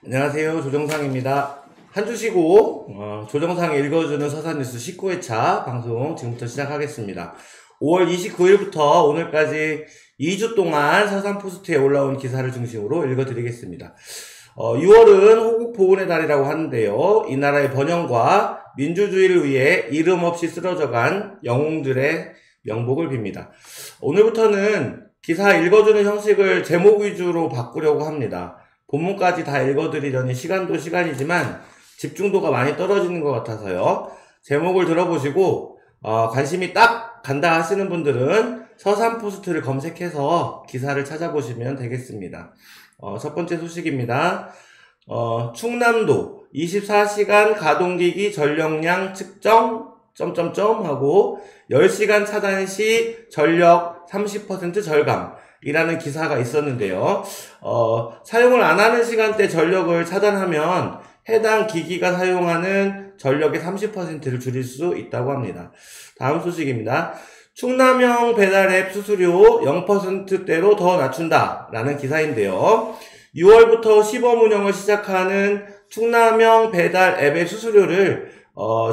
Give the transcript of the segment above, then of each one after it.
안녕하세요. 조정상입니다. 한 주 쉬고 조정상이 읽어주는 서산뉴스 19회차 방송 지금부터 시작하겠습니다. 5월 29일부터 오늘까지 2주 동안 서산포스트에 올라온 기사를 중심으로 읽어드리겠습니다. 6월은 호국보훈의 달이라고 하는데요. 이 나라의 번영과 민주주의를 위해 이름 없이 쓰러져간 영웅들의 명복을 빕니다. 오늘부터는 기사 읽어주는 형식을 제목 위주로 바꾸려고 합니다. 본문까지 다 읽어드리려니 시간도 시간이지만 집중도가 많이 떨어지는 것 같아서요. 제목을 들어보시고 관심이 딱 간다 하시는 분들은 서산포스트를 검색해서 기사를 찾아보시면 되겠습니다. 첫 번째 소식입니다. 충남도 24시간 가동기기 전력량 측정 하고 10시간 차단 시 전력 30% 절감 이라는 기사가 있었는데요. 사용을 안 하는 시간대 전력을 차단하면 해당 기기가 사용하는 전력의 30%를 줄일 수 있다고 합니다. 다음 소식입니다. 충남형 배달앱 수수료 0%대로 더 낮춘다 라는 기사인데요. 6월부터 시범 운영을 시작하는 충남형 배달 앱의 수수료를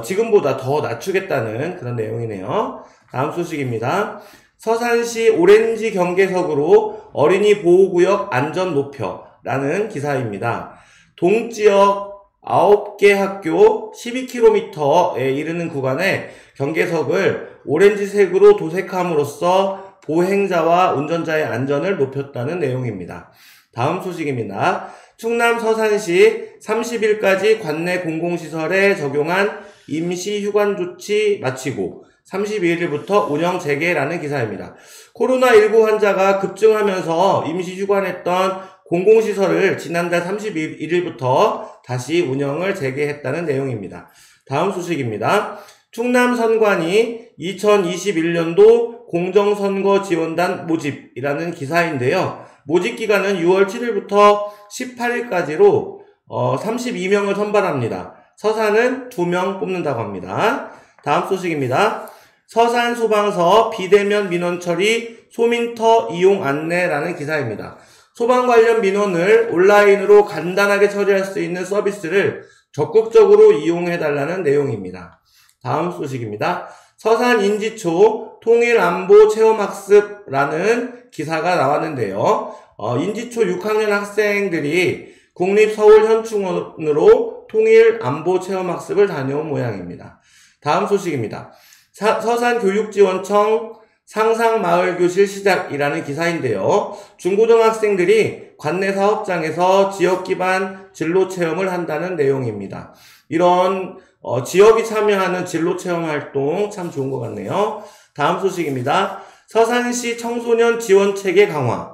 지금보다 더 낮추겠다는 그런 내용이네요. 다음 소식입니다. 서산시 오렌지 경계석으로 어린이 보호구역 안전 높여라는 기사입니다. 동지역 9개 학교 12km에 이르는 구간에 경계석을 오렌지색으로 도색함으로써 보행자와 운전자의 안전을 높였다는 내용입니다. 다음 소식입니다. 충남 서산시 30일까지 관내 공공시설에 적용한 임시휴관 조치 마치고 32일부터 운영 재개라는 기사입니다. 코로나19 환자가 급증하면서 임시휴관했던 공공시설을 지난달 31일부터 다시 운영을 재개했다는 내용입니다. 다음 소식입니다. 충남 선관위 2021년도 공정선거지원단 모집이라는 기사인데요. 모집 기간은 6월 7일부터 18일까지로 32명을 선발합니다. 서산은 2명 뽑는다고 합니다. 다음 소식입니다. 서산 소방서 비대면 민원 처리 소민터 이용 안내라는 기사입니다. 소방 관련 민원을 온라인으로 간단하게 처리할 수 있는 서비스를 적극적으로 이용해달라는 내용입니다. 다음 소식입니다. 서산 인지초 통일안보 체험학습라는 기사가 나왔는데요. 인지초 6학년 학생들이 국립서울현충원으로 통일안보 체험학습을 다녀온 모양입니다. 다음 소식입니다. 서산교육지원청 상상마을교실 시작이라는 기사인데요. 중고등학생들이 관내 사업장에서 지역기반 진로체험을 한다는 내용입니다. 이런 지역이 참여하는 진로체험 활동 참 좋은 것 같네요. 다음 소식입니다. 서산시 청소년 지원체계 강화,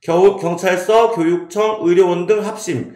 경찰서, 교육청, 의료원 등 합심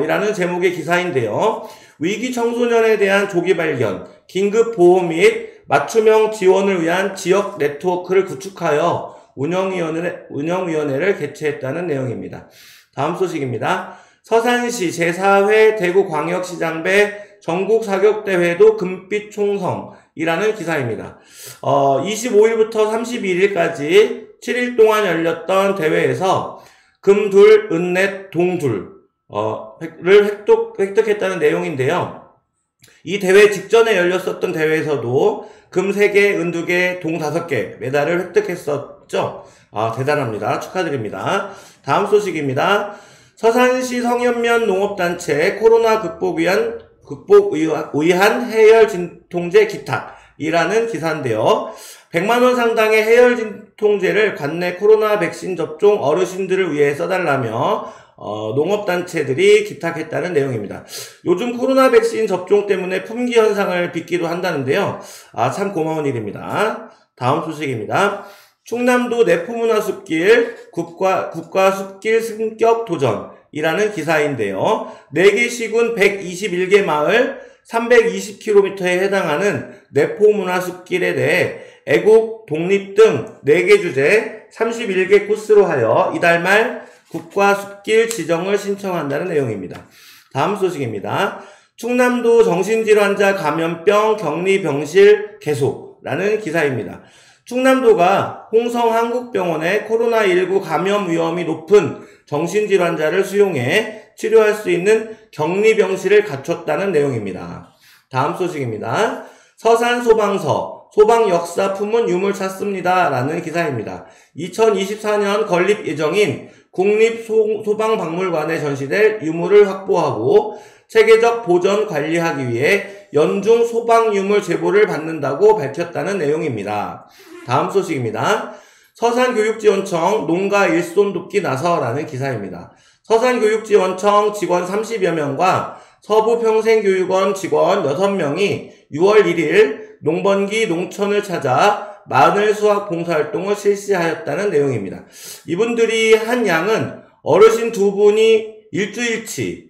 이라는 제목의 기사인데요. 위기 청소년에 대한 조기 발견, 긴급 보호 및 맞춤형 지원을 위한 지역 네트워크를 구축하여 운영위원회를 개최했다는 내용입니다. 다음 소식입니다. 서산시 제4회 대구광역시장배 전국사격대회도 금빛 총성이라는 기사입니다. 25일부터 31일까지 7일 동안 열렸던 대회에서 금둘, 은넷, 동둘 를 획득했다는 내용인데요. 이 대회 직전에 열렸었던 대회에서도 금 3개, 은 2개, 동 5개 메달을 획득했었죠. 대단합니다. 축하드립니다. 다음 소식입니다. 서산시 성현면 농업단체 코로나 극복 위한 해열 진통제 기탁이라는 기사인데요. 100만원 상당의 해열 진통제를 관내 코로나 백신 접종 어르신들을 위해 써달라며 농업단체들이 기탁했다는 내용입니다. 요즘 코로나 백신 접종 때문에 품귀 현상을 빚기도 한다는데요. 참 고마운 일입니다. 다음 소식입니다. 충남도 내포문화숲길 국가숲길 승격 도전이라는 기사인데요. 4개 시군 121개 마을 320km에 해당하는 내포문화숲길에 대해 애국, 독립 등 4개 주제 31개 코스로 하여 이달 말 국가숲길 지정을 신청한다는 내용입니다. 다음 소식입니다. 충남도 정신질환자 감염병 격리병실 개소라는 기사입니다. 충남도가 홍성한국병원에 코로나19 감염 위험이 높은 정신질환자를 수용해 치료할 수 있는 격리병실을 갖췄다는 내용입니다. 다음 소식입니다. 서산소방서, 소방역사 품은 유물 찾습니다. 라는 기사입니다. 2024년 건립 예정인 국립소방박물관에 전시될 유물을 확보하고 체계적 보전 관리하기 위해 연중 소방유물 제보를 받는다고 밝혔다는 내용입니다. 다음 소식입니다. 서산교육지원청 농가 일손 돕기 나서라는 기사입니다. 서산교육지원청 직원 30여 명과 서부평생교육원 직원 6명이 6월 1일 농번기 농촌을 찾아 마늘 수확 봉사활동을 실시하였다는 내용입니다. 이분들이 한 양은 어르신 2분이 일주일치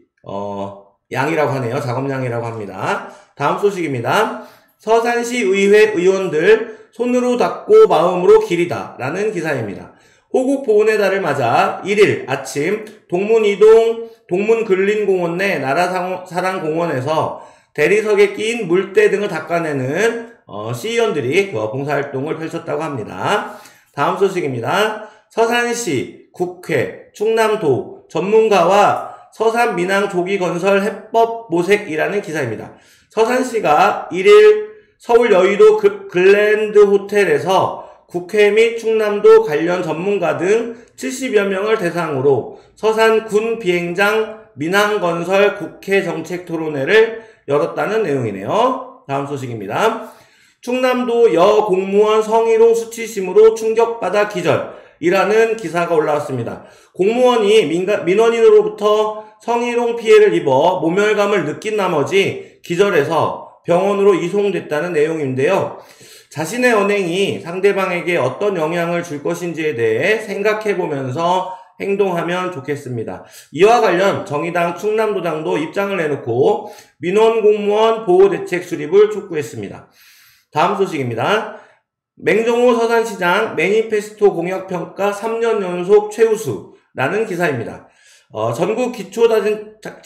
양이라고 하네요. 작업량이라고 합니다. 다음 소식입니다. 서산시 의회 의원들 손으로 닦고 마음으로 기리다 라는 기사입니다. 호국보훈의 달을 맞아 1일 아침 동문이동 동문근린공원 내 나라사랑공원에서 대리석에 끼인 물때 등을 닦아내는 시의원들이 봉사활동을 펼쳤다고 합니다. 다음 소식입니다. 서산시, 국회, 충남도 전문가와 서산 민항 조기 건설 해법 모색이라는 기사입니다. 서산시가 1일 서울 여의도 글랜드 호텔에서 국회 및 충남도 관련 전문가 등 70여 명을 대상으로 서산 군 비행장 민항건설 국회 정책 토론회를 열었다는 내용이네요. 다음 소식입니다. 충남도 여공무원 성희롱 수치심으로 충격받아 기절이라는 기사가 올라왔습니다. 공무원이 민원인으로부터 성희롱 피해를 입어 모멸감을 느낀 나머지 기절해서 병원으로 이송됐다는 내용인데요. 자신의 언행이 상대방에게 어떤 영향을 줄 것인지에 대해 생각해보면서 행동하면 좋겠습니다. 이와 관련 정의당 충남도당도 입장을 내놓고 민원공무원 보호대책 수립을 촉구했습니다. 다음 소식입니다. 맹정호 서산시장 매니페스토 공약평가 3년 연속 최우수라는 기사입니다. 전국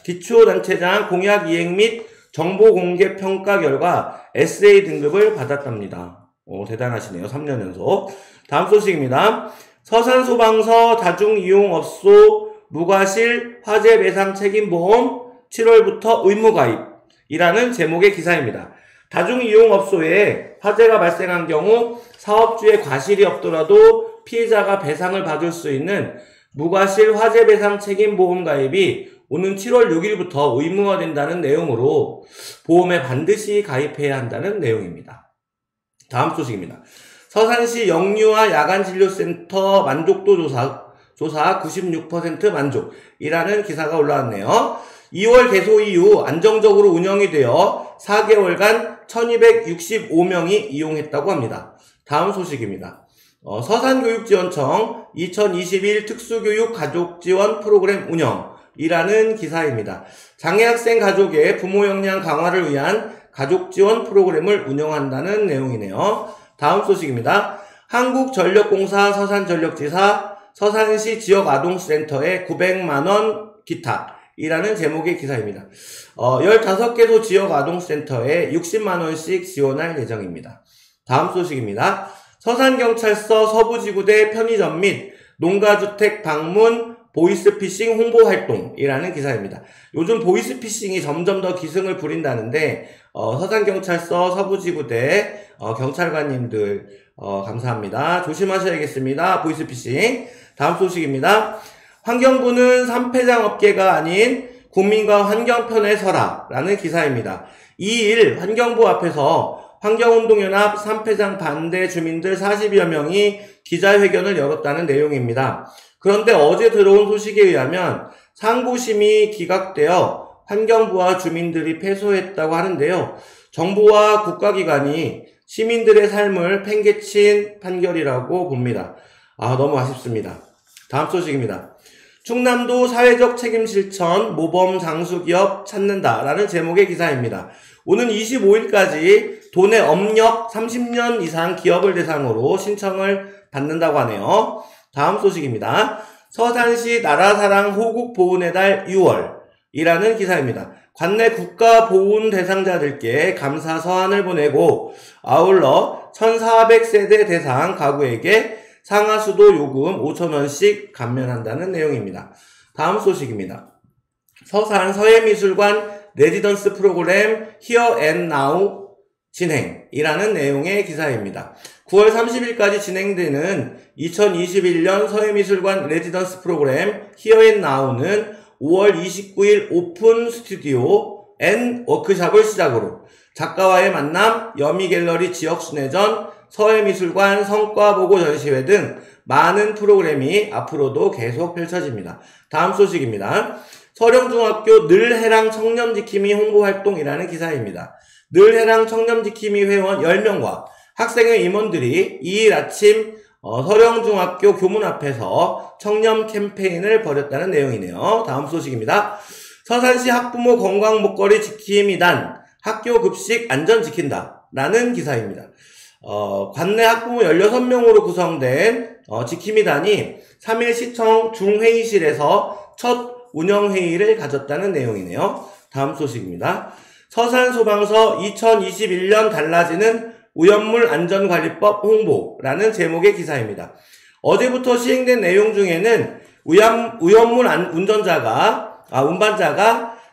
기초단체장 공약 이행 및 정보 공개 평가 결과 SA 등급을 받았답니다. 대단하시네요. 3년 연속. 다음 소식입니다. 서산소방서 다중이용업소 무과실 화재 배상 책임보험 7월부터 의무가입이라는 제목의 기사입니다. 다중이용업소에 화재가 발생한 경우 사업주의 과실이 없더라도 피해자가 배상을 받을 수 있는 무과실 화재 배상 책임보험 가입이 오는 7월 6일부터 의무화된다는 내용으로 보험에 반드시 가입해야 한다는 내용입니다. 다음 소식입니다. 서산시 영유아 야간진료센터 만족도 조사 96% 만족이라는 기사가 올라왔네요. 2월 개소 이후 안정적으로 운영이 되어 4개월간 1265명이 이용했다고 합니다. 다음 소식입니다. 서산교육지원청 2021 특수교육 가족지원 프로그램 운영이라는 기사입니다. 장애학생 가족의 부모 역량 강화를 위한 가족지원 프로그램을 운영한다는 내용이네요. 다음 소식입니다. 한국전력공사 서산전력지사 서산시 지역아동센터에 900만원 기탁이라는 제목의 기사입니다. 15개소 지역아동센터에 60만원씩 지원할 예정입니다. 다음 소식입니다. 서산경찰서 서부지구대 편의점 및 농가주택 방문 보이스피싱 홍보활동이라는 기사입니다. 요즘 보이스피싱이 점점 더 기승을 부린다는데 서산경찰서 서부지구대 경찰관님들 감사합니다. 조심하셔야겠습니다. 보이스피싱. 다음 소식입니다. 환경부는 삼폐장 업계가 아닌 국민과 환경편에 서라 라는 기사입니다. 2일 환경부 앞에서 환경운동연합 삼폐장 반대 주민들 40여 명이 기자회견을 열었다는 내용입니다. 그런데 어제 들어온 소식에 의하면 상고심이 기각되어 환경부와 주민들이 패소했다고 하는데요. 정부와 국가기관이 시민들의 삶을 팽개친 판결이라고 봅니다. 너무 아쉽습니다. 다음 소식입니다. 충남도 사회적 책임 실천 모범 장수기업 찾는다라는 제목의 기사입니다. 오는 25일까지 도내 업력 30년 이상 기업을 대상으로 신청을 받는다고 하네요. 다음 소식입니다. 서산시 나라사랑 호국보훈의 달 6월 이라는 기사입니다. 관내 국가보훈 대상자들께 감사 서한을 보내고 아울러 1400세대 대상 가구에게 상하수도 요금 5,000원씩 감면한다는 내용입니다. 다음 소식입니다. 서산 서해미술관 레지던스 프로그램 Here and Now 진행이라는 내용의 기사입니다. 9월 30일까지 진행되는 2021년 서해미술관 레지던스 프로그램 Here and Now는 5월 29일 오픈 스튜디오 앤 워크샵을 시작으로 작가와의 만남, 여미갤러리 지역순회전, 서해미술관 성과보고 전시회 등 많은 프로그램이 앞으로도 계속 펼쳐집니다. 다음 소식입니다. 서령중학교 늘해랑 청렴지킴이 홍보활동이라는 기사입니다. 늘해랑 청렴지킴이 회원 10명과 학생회 임원들이 2일 아침 서령중학교 교문 앞에서 청렴 캠페인을 벌였다는 내용이네요. 다음 소식입니다. 서산시 학부모 건강 목걸이 지킴이단 학교 급식 안전 지킨다 라는 기사입니다. 관내 학부모 16명으로 구성된 지킴이단이 3일 시청 중회의실에서 첫 운영회의를 가졌다는 내용이네요. 다음 소식입니다. 서산소방서 2021년 달라지는 오염물 안전관리법 홍보라는 제목의 기사입니다. 어제부터 시행된 내용 중에는 오염물 운반자가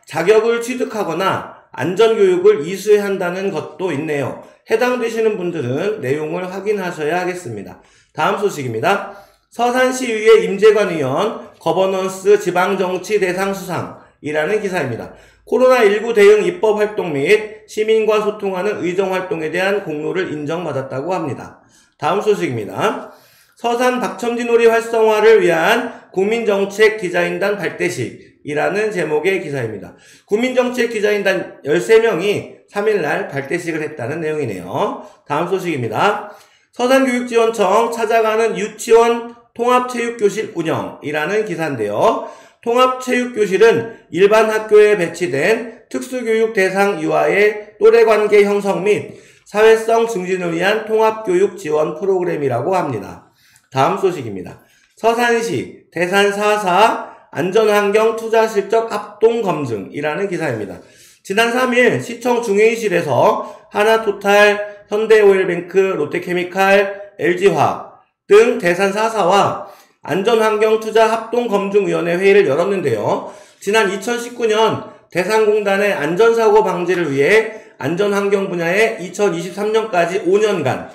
자격을 취득하거나 안전교육을 이수한다는 것도 있네요. 해당되시는 분들은 내용을 확인하셔야 하겠습니다. 다음 소식입니다. 서산시의회 임재관 의원 거버넌스 지방정치 대상 수상이라는 기사입니다. 코로나19 대응 입법활동 및 시민과 소통하는 의정활동에 대한 공로를 인정받았다고 합니다. 다음 소식입니다. 서산 박첨지놀이 활성화를 위한 국민정책 디자인단 발대식이라는 제목의 기사입니다. 국민정책 디자인단 13명이 3일날 발대식을 했다는 내용이네요. 다음 소식입니다. 서산교육지원청 찾아가는 유치원 통합체육교실 운영이라는 기사인데요. 통합체육교실은 일반 학교에 배치된 특수교육 대상 유아의 또래관계 형성 및 사회성 증진을 위한 통합교육 지원 프로그램이라고 합니다. 다음 소식입니다. 서산시 대산 4사 안전환경 투자실적 합동검증이라는 기사입니다. 지난 3일 시청 중회의실에서 하나토탈, 현대오일뱅크, 롯데케미칼, LG화학 등 대산 4사와 안전환경투자합동검증위원회 회의를 열었는데요. 지난 2019년 대산공단의 안전사고 방지를 위해 안전환경 분야에 2023년까지 5년간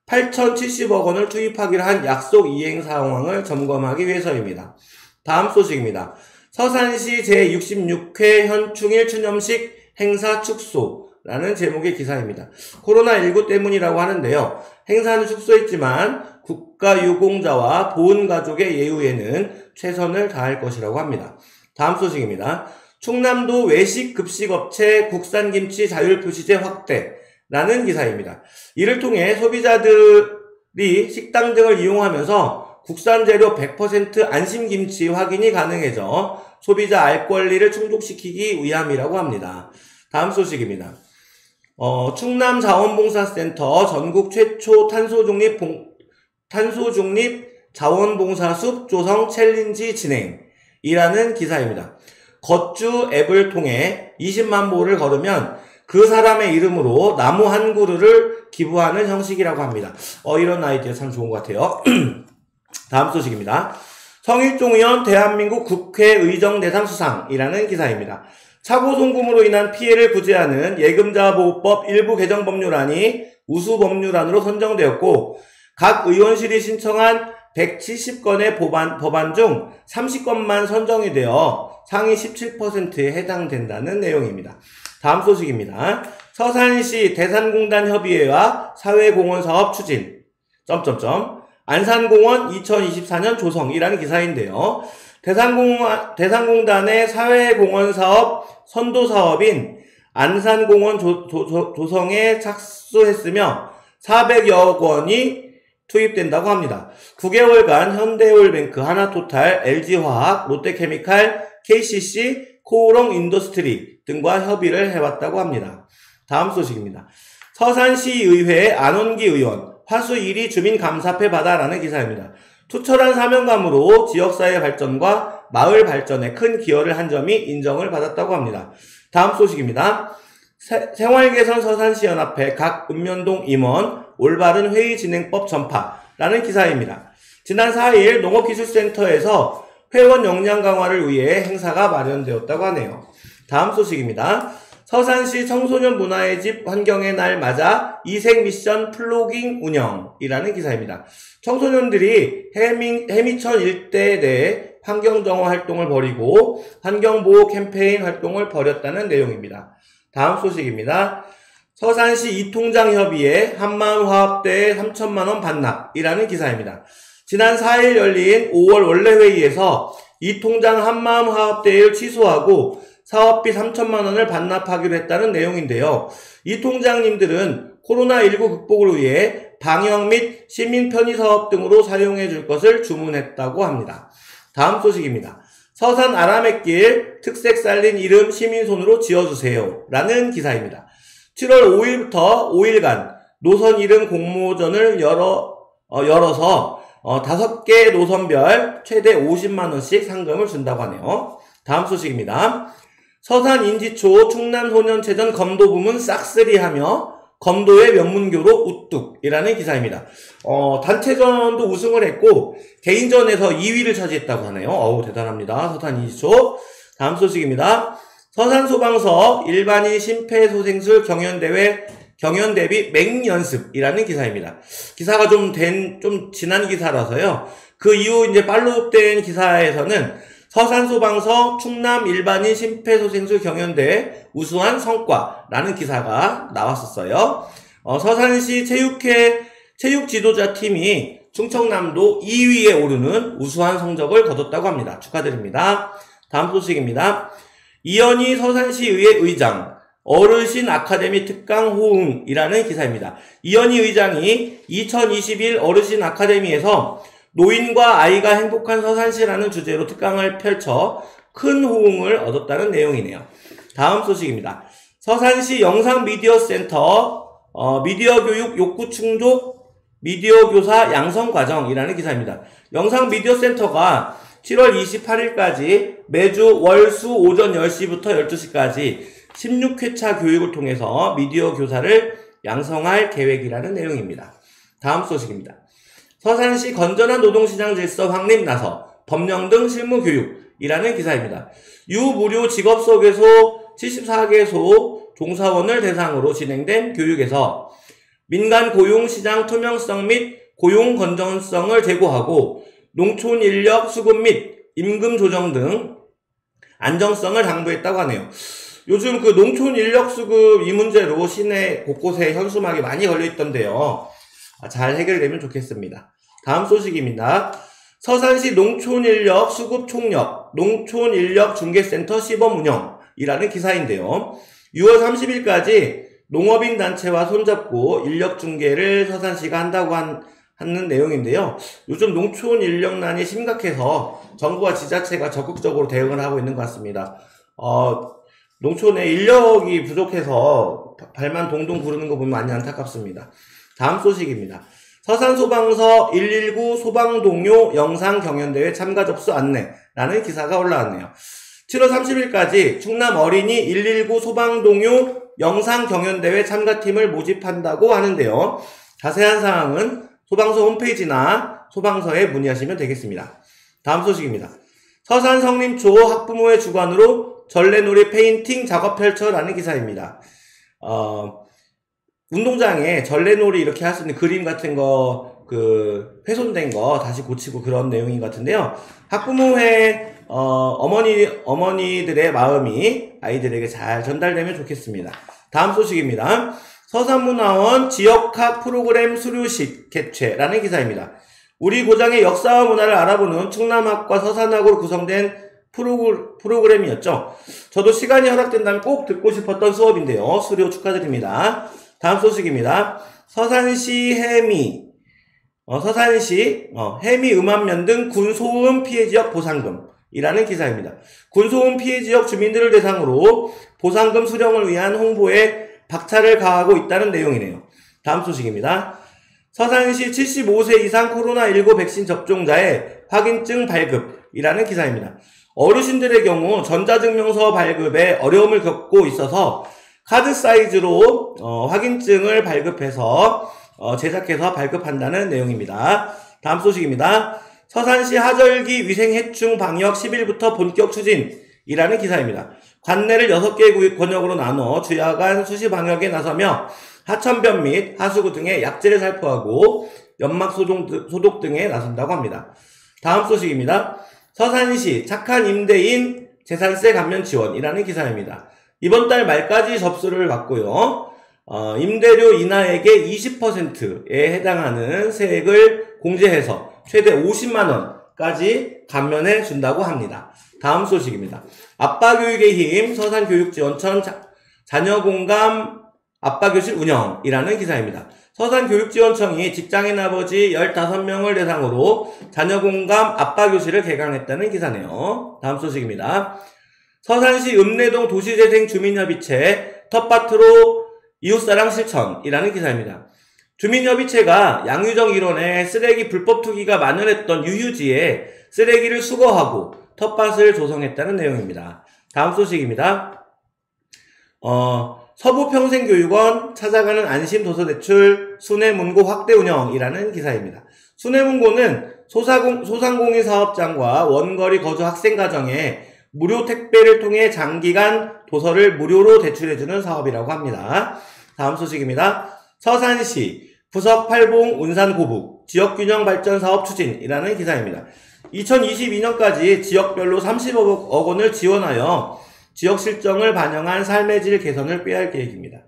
8,070억 원을 투입하기로 한 약속 이행 상황을 점검하기 위해서입니다. 다음 소식입니다. 서산시 제66회 현충일 추념식 행사 축소라는 제목의 기사입니다. 코로나19 때문이라고 하는데요. 행사는 축소했지만 국가유공자와 보훈가족의 예우에는 최선을 다할 것이라고 합니다. 다음 소식입니다. 충남도 외식급식업체 국산김치 자율표시제 확대라는 기사입니다. 이를 통해 소비자들이 식당 등을 이용하면서 국산재료 100% 안심김치 확인이 가능해져 소비자 알 권리를 충족시키기 위함이라고 합니다. 다음 소식입니다. 충남자원봉사센터 전국 최초 탄소중립 자원봉사숲 조성 챌린지 진행이라는 기사입니다. 걷주 앱을 통해 20만 보를 걸으면 그 사람의 이름으로 나무 한 그루를 기부하는 형식이라고 합니다. 이런 아이디어 참 좋은 것 같아요. 다음 소식입니다. 성일종 의원 대한민국 국회의정 대상 수상이라는 기사입니다. 차고 송금으로 인한 피해를 구제하는 예금자보호법 일부 개정 법률안이 우수 법률안으로 선정되었고 각 의원실이 신청한 170건의 법안 중 30건만 선정이 되어 상위 17%에 해당된다는 내용입니다. 다음 소식입니다. 서산시 대산공단 협의회와 사회공헌사업 추진 안산공원 2024년 조성이라는 기사인데요. 대산공단의 사회공헌사업 선도사업인 안산공원 조성에 착수했으며 400여 원이 투입된다고 합니다. 9개월간 현대오일뱅크, 하나토탈, LG화학, 롯데케미칼, KCC, 코오롱 인더스트리 등과 협의를 해왔다고 합니다. 다음 소식입니다. 서산시의회 안원기 의원 화수 1위 주민감사패 받아라는 기사입니다. 투철한 사명감으로 지역사회 발전과 마을 발전에 큰 기여를 한 점이 인정을 받았다고 합니다. 다음 소식입니다. 생활개선 서산시 연합회 각 읍면동 임원 올바른 회의 진행법 전파라는 기사입니다. 지난 4일 농업기술센터에서 회원 역량 강화를 위해 행사가 마련되었다고 하네요. 다음 소식입니다. 서산시 청소년 문화의 집 환경의 날 맞아 이색 미션 플로깅 운영이라는 기사입니다. 청소년들이 해미천 일대 내 환경정화 활동을 벌이고 환경보호 캠페인 활동을 벌였다는 내용입니다. 다음 소식입니다. 서산시 이통장협의회 한마음화합대회 3천만원 반납이라는 기사입니다. 지난 4일 열린 5월 원래회의에서 이통장 한마음화합대회를 취소하고 사업비 3천만원을 반납하기로 했다는 내용인데요. 이 통장님들은 코로나19 극복을 위해 방역 및 시민 편의 사업 등으로 사용해 줄 것을 주문했다고 합니다. 다음 소식입니다. 서산 아라뱃길 특색 살린 이름 시민손으로 지어주세요 라는 기사입니다. 7월 5일부터 5일간 노선 이름 공모전을 열어서 5개 노선별 최대 50만원씩 상금을 준다고 하네요. 다음 소식입니다. 서산 인지초 충남소년체전 검도 부문 싹쓸이하며 검도의 명문교로 우뚝이라는 기사입니다. 단체전도 우승을 했고 개인전에서 2위를 차지했다고 하네요. 어우 대단합니다. 서산 인지초. 다음 소식입니다. 서산 소방서 일반인 심폐소생술 경연 대비 맹연습이라는 기사입니다. 기사가 좀 지난 기사라서요. 그 이후 이제 팔로우된 기사에서는 서산 소방서 충남 일반인 심폐소생술 경연대회 우수한 성과라는 기사가 나왔었어요. 서산시 체육 지도자 팀이 충청남도 2위에 오르는 우수한 성적을 거뒀다고 합니다. 축하드립니다. 다음 소식입니다. 이현희 서산시의회 의장 어르신 아카데미 특강 호응이라는 기사입니다. 이현희 의장이 2021 어르신 아카데미에서 노인과 아이가 행복한 서산시라는 주제로 특강을 펼쳐 큰 호응을 얻었다는 내용이네요. 다음 소식입니다. 서산시 영상미디어센터 미디어교육 욕구 충족 미디어교사 양성과정이라는 기사입니다. 영상미디어센터가 7월 28일까지 매주 월, 수 오전 10시부터 12시까지 16회차 교육을 통해서 미디어 교사를 양성할 계획이라는 내용입니다. 다음 소식입니다. 서산시 건전한 노동시장 질서 확립 나서 법령 등 실무교육이라는 기사입니다. 유무료 직업소개소 74개소 종사원을 대상으로 진행된 교육에서 민간 고용시장 투명성 및 고용 건전성을 제고하고 농촌 인력 수급 및 임금 조정 등 안정성을 당부했다고 하네요. 요즘 그 농촌 인력 수급 이 문제로 시내 곳곳에 현수막이 많이 걸려있던데요. 잘 해결되면 좋겠습니다. 다음 소식입니다. 서산시 농촌인력 수급 총력 농촌인력 중개센터 시범 운영이라는 기사인데요. 6월 30일까지 농업인 단체와 손잡고 인력 중개를 서산시가 한다고 하는 내용인데요. 요즘 농촌 인력난이 심각해서 정부와 지자체가 적극적으로 대응을 하고 있는 것 같습니다. 농촌에 인력이 부족해서 발만 동동 구르는 거 보면 많이 안타깝습니다. 다음 소식입니다. 서산소방서 119 소방동요 영상경연대회 참가 접수 안내라는 기사가 올라왔네요. 7월 30일까지 충남 어린이 119 소방동요 영상경연대회 참가팀을 모집한다고 하는데요. 자세한 사항은 소방서 홈페이지나 소방서에 문의하시면 되겠습니다. 다음 소식입니다. 서산 성림초 학부모의 주관으로 전래놀이 페인팅 작업 펼쳐라는 기사입니다. 운동장에 전래놀이 이렇게 할 수 있는 그림 같은 거, 훼손된 거 다시 고치고 그런 내용인 것 같은데요. 학부모회, 어머니들의 마음이 아이들에게 잘 전달되면 좋겠습니다. 다음 소식입니다. 서산문화원 지역학 프로그램 수료식 개최라는 기사입니다. 우리 고장의 역사와 문화를 알아보는 충남학과 서산학으로 구성된 프로그램이었죠. 저도 시간이 허락된다면 꼭 듣고 싶었던 수업인데요. 수료 축하드립니다. 다음 소식입니다. 서산시 해미 음암면 등 군소음 피해지역 보상금이라는 기사입니다. 군소음 피해지역 주민들을 대상으로 보상금 수령을 위한 홍보에 박차를 가하고 있다는 내용이네요. 다음 소식입니다. 서산시 75세 이상 코로나19 백신 접종자의 확인증 발급이라는 기사입니다. 어르신들의 경우 전자증명서 발급에 어려움을 겪고 있어서 카드 사이즈로 확인증을 발급해서 제작해서 발급한다는 내용입니다. 다음 소식입니다. 서산시 하절기 위생해충 방역 10일부터 본격 추진이라는 기사입니다. 관내를 6개 권역으로 나눠 주야간 수시 방역에 나서며 하천변 및 하수구 등의 약재를 살포하고 연막 소독 등에 나선다고 합니다. 다음 소식입니다. 서산시 착한 임대인 재산세 감면 지원이라는 기사입니다. 이번 달 말까지 접수를 받고요. 임대료 인하액의 20%에 해당하는 세액을 공제해서 최대 50만원까지 감면해 준다고 합니다. 다음 소식입니다. 아빠교육의 힘 서산교육지원청 자녀공감 아빠교실 운영이라는 기사입니다. 서산교육지원청이 직장인 아버지 15명을 대상으로 자녀공감 아빠교실을 개강했다는 기사네요. 다음 소식입니다. 서산시 읍내동 도시재생 주민협의체 텃밭으로 이웃사랑 실천이라는 기사입니다. 주민협의체가 양유정 일원의 쓰레기 불법 투기가 만연했던 유휴지에 쓰레기를 수거하고 텃밭을 조성했다는 내용입니다. 다음 소식입니다. 서부평생교육원 찾아가는 안심도서대출 순회문고 확대 운영이라는 기사입니다. 순회문고는 소상공인 사업장과 원거리 거주 학생가정에 무료 택배를 통해 장기간 도서를 무료로 대출해주는 사업이라고 합니다. 다음 소식입니다. 서산시 부석팔봉 운산고북 지역균형발전사업 추진이라는 기사입니다. 2022년까지 지역별로 30억 원을 지원하여 지역 실정을 반영한 삶의 질 개선을 꾀할 계획입니다.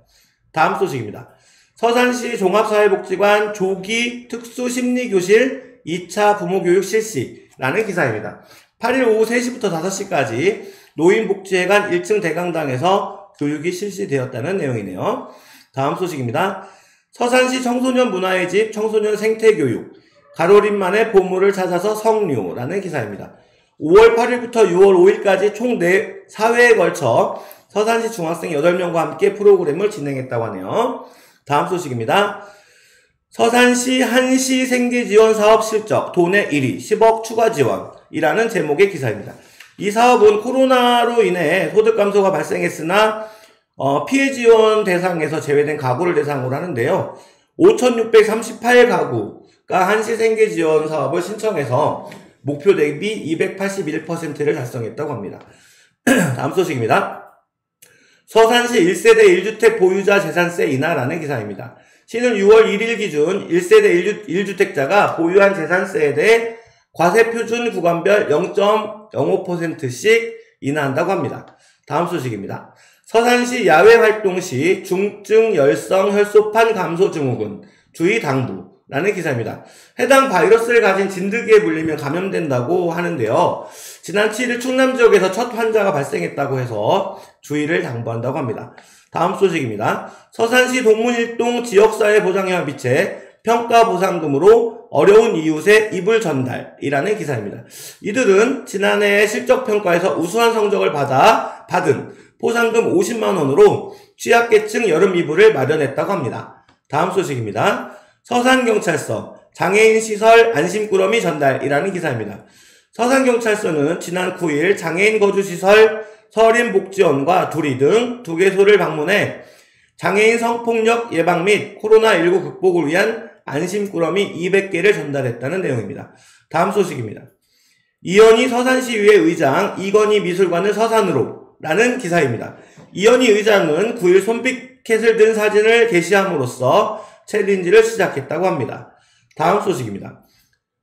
다음 소식입니다. 서산시 종합사회복지관 조기 특수심리교실 2차 부모교육 실시라는 기사입니다. 8일 오후 3시부터 5시까지 노인복지회관 1층 대강당에서 교육이 실시되었다는 내용이네요. 다음 소식입니다. 서산시 청소년 문화의 집 청소년 생태교육 가로림만의 보물을 찾아서 성류라는 기사입니다. 5월 8일부터 6월 5일까지 총 4회에 걸쳐 서산시 중학생 8명과 함께 프로그램을 진행했다고 하네요. 다음 소식입니다. 서산시 한시 생계지원 사업 실적 도내 1위 10억 추가 지원이라는 제목의 기사입니다. 이 사업은 코로나로 인해 소득 감소가 발생했으나 피해 지원 대상에서 제외된 가구를 대상으로 하는데요. 5,638가구가 한시 생계지원 사업을 신청해서 목표 대비 281%를 달성했다고 합니다. 다음 소식입니다. 서산시 1세대 1주택 보유자 재산세 인하라는 기사입니다. 시는 6월 1일 기준 1세대 1주택자가 보유한 재산세에 대해 과세표준 구간별 0.05%씩 인하한다고 합니다. 다음 소식입니다. 서산시 야외활동 시 중증 열성 혈소판 감소 증후군 주의 당부라는 기사입니다. 해당 바이러스를 가진 진드기에 물리면 감염된다고 하는데요. 지난 7일 충남 지역에서 첫 환자가 발생했다고 해서 주의를 당부한다고 합니다. 다음 소식입니다. 서산시 동문일동 지역사회보장협의체 평가보상금으로 어려운 이웃의 이불 전달이라는 기사입니다. 이들은 지난해 실적평가에서 우수한 성적을 받은 보상금 50만원으로 취약계층 여름 이불을 마련했다고 합니다. 다음 소식입니다. 서산경찰서 장애인시설 안심꾸러미 전달이라는 기사입니다. 서산경찰서는 지난 9일 장애인 거주시설 서린복지원과 두리 등 2개소를 방문해 장애인 성폭력 예방 및 코로나19 극복을 위한 안심꾸러미 200개를 전달했다는 내용입니다. 다음 소식입니다. 이현희 서산시의회 의장 이건희 미술관을 서산으로 라는 기사입니다. 이현희 의장은 9일 손피켓을 든 사진을 게시함으로써 챌린지를 시작했다고 합니다. 다음 소식입니다.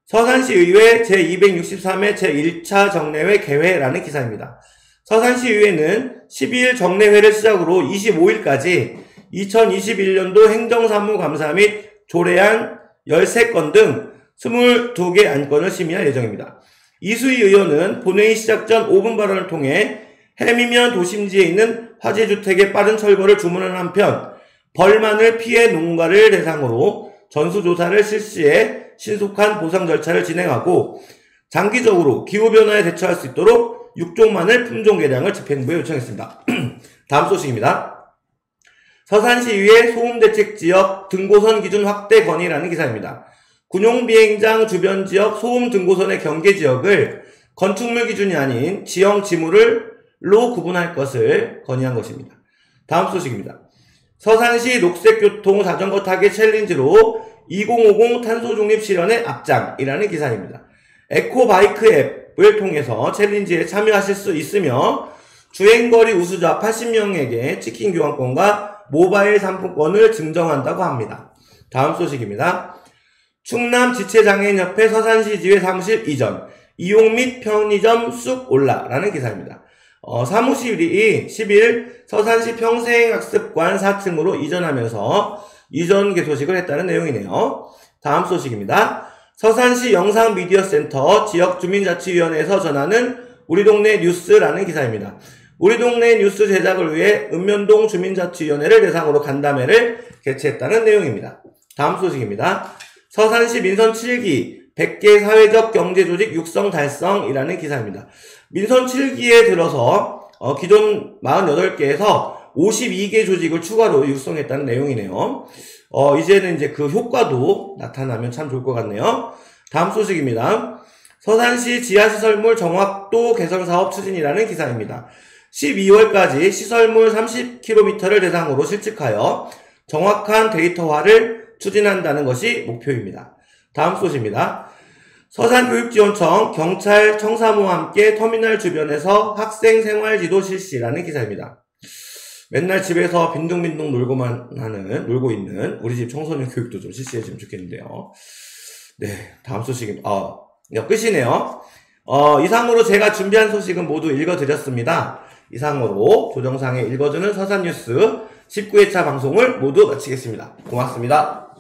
서산시의회 제263회 제1차 정례회 개회라는 기사입니다. 서산시의회는 12일 정례회를 시작으로 25일까지 2021년도 행정사무감사 및 조례안 13건 등 22개 안건을 심의할 예정입니다. 이수희 의원은 본회의 시작 전 5분 발언을 통해 해미면 도심지에 있는 화재주택의 빠른 철거를 주문하는 한편 벌만을 피해 농가를 대상으로 전수조사를 실시해 신속한 보상 절차를 진행하고 장기적으로 기후변화에 대처할 수 있도록 육종마늘 품종 개량을 집행부에 요청했습니다. 다음 소식입니다. 서산시의회 소음대책지역 등고선 기준 확대 건의라는 기사입니다. 군용비행장 주변 지역 소음 등고선의 경계지역을 건축물 기준이 아닌 지형 지물로 구분할 것을 건의한 것입니다. 다음 소식입니다. 서산시 녹색교통 자전거 타기 챌린지로 2050 탄소중립 실현의 앞장이라는 기사입니다. 에코바이크 앱을 통해서 챌린지에 참여하실 수 있으며 주행거리 우수자 80명에게 치킨 교환권과 모바일 상품권을 증정한다고 합니다. 다음 소식입니다. 충남 지체장애인협회 서산시지회 사무실 이전, 이용 및 편의점 쑥 올라라는 기사입니다. 사무실이 10일 서산시 평생학습관 4층으로 이전하면서 이전 개소식을 했다는 내용이네요. 다음 소식입니다. 서산시 영상미디어센터 지역주민자치위원회에서 전하는 우리 동네 뉴스라는 기사입니다. 우리 동네 뉴스 제작을 위해 읍면동 주민자치위원회를 대상으로 간담회를 개최했다는 내용입니다. 다음 소식입니다. 서산시 민선 7기 100개 사회적 경제조직 육성 달성이라는 기사입니다. 민선 7기에 들어서 기존 48개에서 52개 조직을 추가로 육성했다는 내용이네요. 이제는 이제 그 효과도 나타나면 참 좋을 것 같네요. 다음 소식입니다. 서산시 지하시설물 정확도 개선 사업 추진이라는 기사입니다. 12월까지 시설물 30km를 대상으로 실측하여 정확한 데이터화를 추진한다는 것이 목표입니다. 다음 소식입니다. 서산교육지원청, 경찰, 청사모와 함께 터미널 주변에서 학생 생활지도 실시라는 기사입니다. 맨날 집에서 빈둥빈둥 놀고 있는 우리 집 청소년 교육도 좀 실시해주면 좋겠는데요. 네, 다음 소식입니다. 끝이네요. 이상으로 제가 준비한 소식은 모두 읽어드렸습니다. 이상으로 조정상에 읽어주는 서산뉴스 19회차 방송을 모두 마치겠습니다. 고맙습니다.